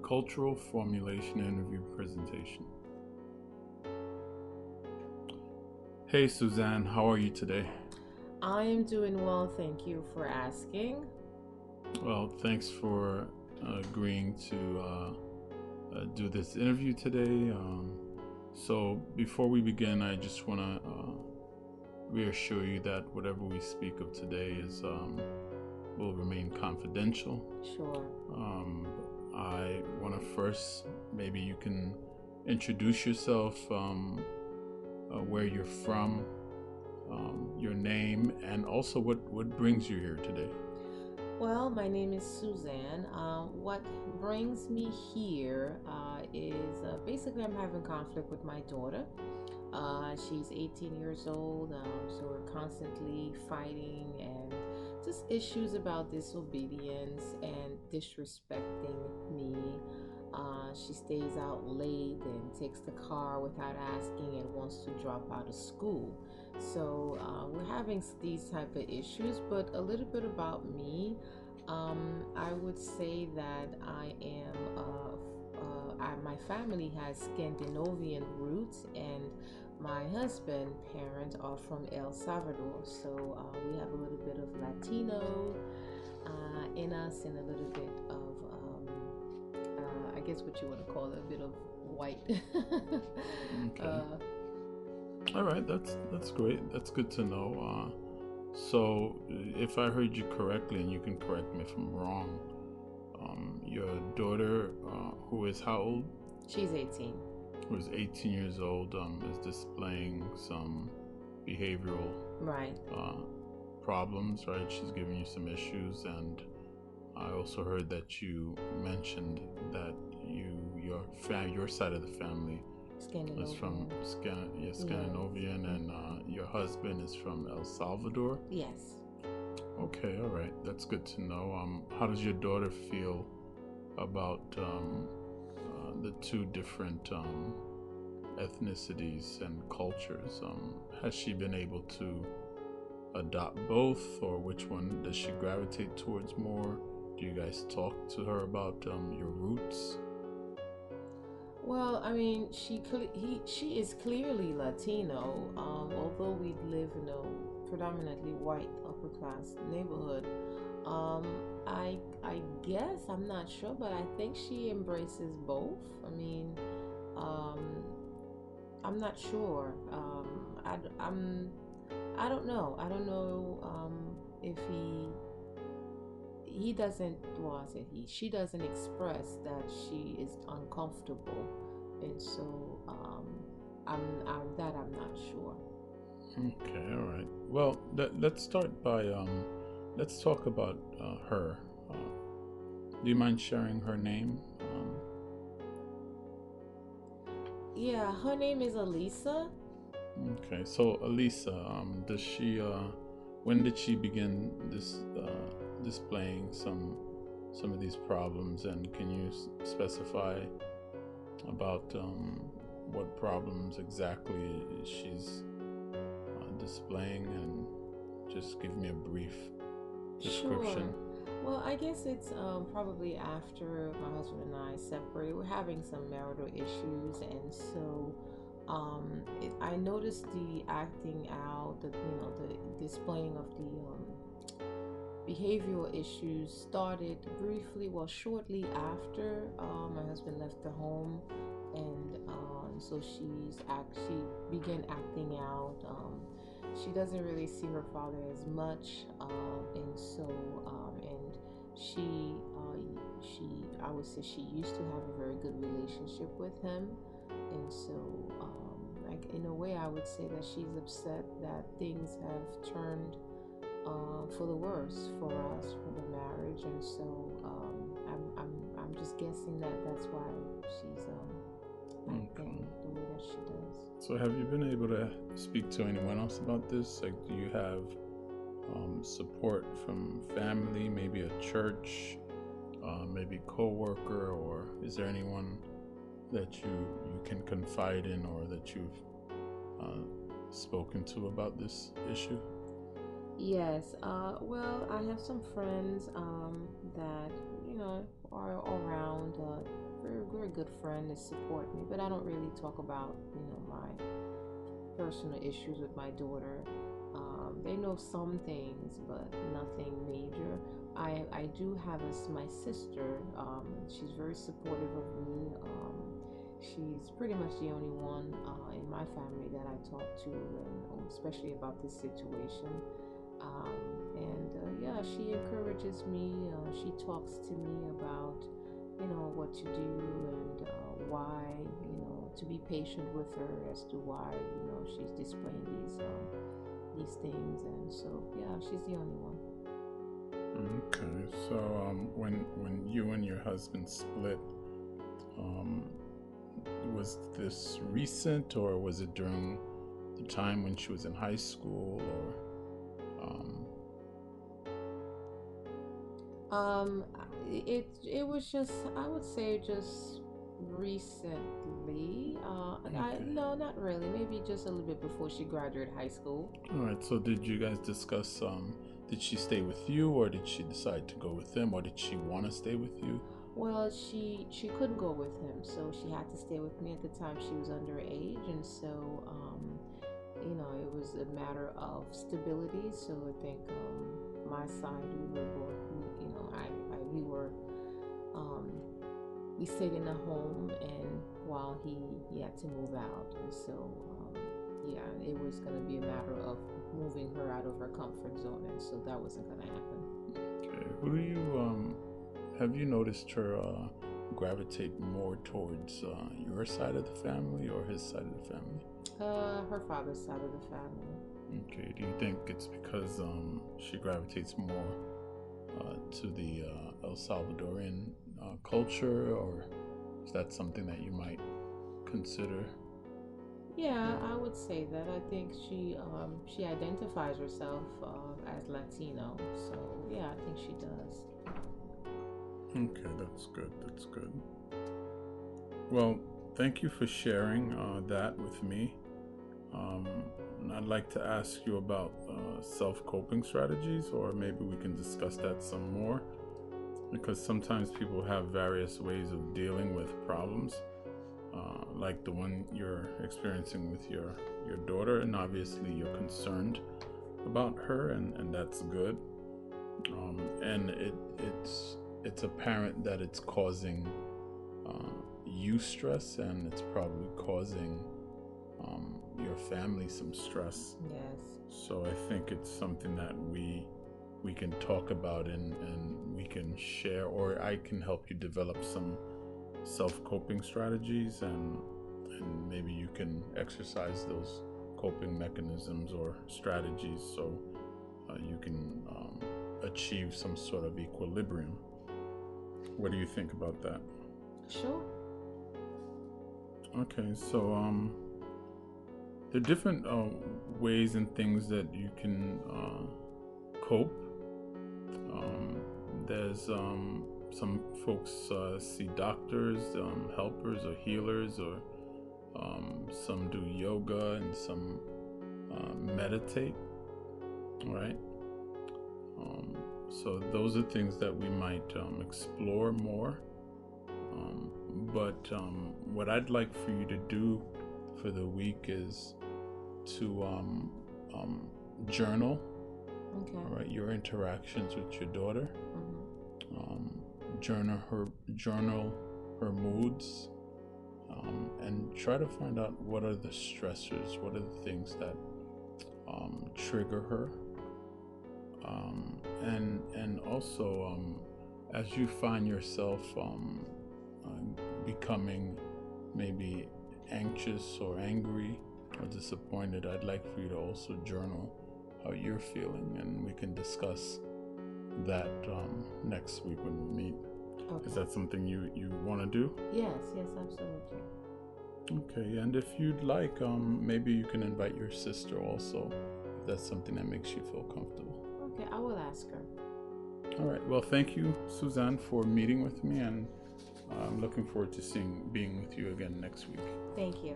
Cultural Formulation Interview Presentation. Hey Suzanne, how are you today? I am doing well, thank you for asking. Well, thanks for agreeing to do this interview today. So, before we begin, I just want to reassure you that whatever we speak of today will remain confidential. Sure. I want to first, maybe you can introduce yourself, where you're from, your name, and also what brings you here today. Well, my name is Suzanne. What brings me here is basically I'm having conflict with my daughter. She's 18 years old, so we're constantly fighting and just issues about disobedience and disrespecting me. She stays out late and takes the car without asking and wants to drop out of school. So we're having these type of issues. But a little bit about me, I would say that my family has Scandinavian roots, and my husband parents are from El Salvador. So we have a little bit of Latino in us, and a little bit of I guess what you want to call it, a bit of white. Okay. All right, that's great. That's good to know. So, if I heard you correctly, and you can correct me if I'm wrong, your daughter, who is how old? She's 18. Who is 18 years old, is displaying some behavioral Right. uh, problems, right? She's giving you some issues, and I also heard that you mentioned that your side of the family is from Scandinavian. Scandinavian, and your husband is from El Salvador. Yes. Okay, all right, that's good to know. How does your daughter feel about the two different ethnicities and cultures? Has she been able to adopt both, or which one does she gravitate towards more? Do you guys talk to her about your roots? Well, I mean, she is clearly Latino. Although we live in a predominantly white upper class neighborhood, um, I guess I'm not sure, but I think she embraces both. I mean, um, I'm not sure. I don't know. I don't know if he doesn't. Well, I said he. She doesn't express that she is uncomfortable, and so I'm not sure. Okay, all right. Well, let's start by let's talk about her. Do you mind sharing her name? Yeah, her name is Elisa. Okay, so Elisa, does she? When did she begin displaying some of these problems, and can you specify about what problems exactly she's displaying, and just give me a brief Sure. description? Well, I guess it's probably after my husband and I separated. We're having some marital issues, and so I noticed the acting out, the displaying of the behavioral issues started briefly, well, shortly after my husband left the home, and so she began acting out. She doesn't really see her father as much, and so and she I would say she used to have a very good relationship with him, and so like in a way I would say that she's upset that things have turned for the worse for us for the marriage, and so I'm just guessing that that's why she's Okay. acting the way that she does. So, have you been able to speak to anyone else about this? Like, do you have support from family, maybe a church, maybe coworker, or is there anyone that you can confide in, or that you've uh, spoken to about this issue? Yes, well, I have some friends that are around, very good friend. They support me, but I don't really talk about, my personal issues with my daughter. They know some things, but nothing major. I do have my sister. She's very supportive of me. She's pretty much the only one in my family that I talk to, and especially about this situation. And yeah, she encourages me. She talks to me about, what to do and why, to be patient with her as to why, she's displaying these things. And so, yeah, she's the only one. Okay, so when you and your husband split, um, was this recent, or was it during the time when she was in high school, or It was just, I would say, just recently. okay. No, not really. Maybe just a little bit before she graduated high school. All right, so did you guys discuss, did she stay with you, or did she decide to go with him, or did she want to stay with you? Well, she couldn't go with him, so she had to stay with me. At the time, she was underage, and so it was a matter of stability. So I think my side, we were both, we were we stayed in a home, and while he had to move out, and so yeah, it was going to be a matter of moving her out of her comfort zone, and so that wasn't going to happen. Okay, who do you have you noticed her gravitate more towards your side of the family or his side of the family? Her father's side of the family. Okay, do you think it's because she gravitates more to the El Salvadorian culture, or is that something that you might consider? Yeah, I would say that. I think she identifies herself as Latino, so yeah, I think she does. Okay, that's good. That's good. Well, thank you for sharing that with me. And I'd like to ask you about self-coping strategies, or maybe we can discuss that some more, because sometimes people have various ways of dealing with problems, like the one you're experiencing with your daughter, and obviously you're concerned about her, and that's good. And it's apparent that it's causing you stress, and it's probably causing your family some stress. Yes. So I think it's something that we can talk about, and we can share, or I can help you develop some self-coping strategies, and maybe you can exercise those coping mechanisms or strategies, so you can achieve some sort of equilibrium. What do you think about that? Sure. Okay, so there are different ways and things that you can cope. There's some folks see doctors, helpers, or healers, or some do yoga, and some meditate. Right? So those are things that we might explore more. But what I'd like for you to do for the week is to journal. Okay. All right, your interactions with your daughter. Mm-hmm. Journal her moods, and try to find out what are the stressors, what are the things that trigger her, and also as you find yourself becoming maybe anxious or angry or disappointed, I'd like for you to also journal how you're feeling, and we can discuss that next week when we meet. Okay. Is that something you want to do? Yes, absolutely. Okay, and if you'd like, maybe you can invite your sister also, if that's something that makes you feel comfortable. Okay, I will ask her. All right, well, thank you, Suzanne, for meeting with me, and I'm looking forward to being with you again next week. Thank you.